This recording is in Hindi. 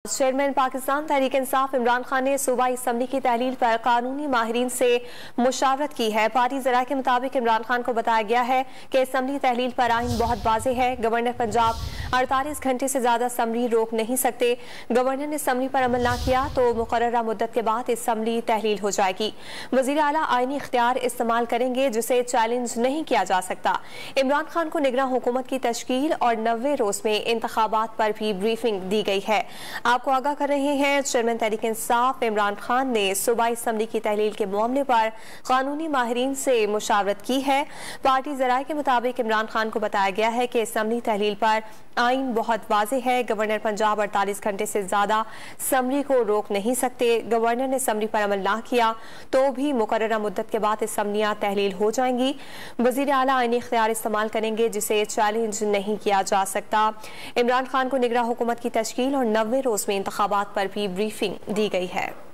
चेयरमैन पाकिस्तान तहरीक इंसाफ इमरान खान ने सूबाई असम्बली की तहलील पर कानूनी माहिरीन से मुशावरत की है। पार्टी ज़राए के मुताबिक इमरान खान को बताया गया है कि असम्बली तहलील पर आइन बहुत वाज़ेह है। गवर्नर पंजाब 48 घंटे से ज़्यादा असम्बली रोक नहीं सकते। गवर्नर ने असम्बली पर अमल ना किया तो मुकर्ररा मुद्दत के बाद असम्बली तहलील हो जाएगी। वज़ीर आला आइनी इख्तियार इस्तेमाल करेंगे जिसे चैलेंज नहीं किया जा सकता। इमरान खान को निगरान हुकूमत की तश्कील और 90 रोज़ में इंतखाबात पर भी ब्रीफिंग दी गई है। आपको आगाह कर रहे हैं, चेयरमैन तहरीक इंसाफ इमरान खान ने सूबाई असम्बली की तहलील के मामले पर कानूनी माहिरीन से मुशावरत की है। पार्टी ज़राए के मुताबिक इमरान खान को बताया गया है कि असम्बली तहलील पर आइन बहुत वाज़ेह है। गवर्नर पंजाब 48 घंटे से ज़्यादा असम्बली को रोक नहीं सकते। गवर्नर ने असम्बली पर अमल ना किया तो भी मुकर्ररा मुद्दत के बाद असम्बलियाँ तहलील हो जाएंगी। वज़ीर आला आइनी इख्तियार इस्तेमाल करेंगे जिसे चैलेंज नहीं किया जा सकता। इमरान खान को निगरान हुकूमत की तश्कील और 90 रोज़ में इंतखाबात पर भी ब्रीफिंग दी गई है।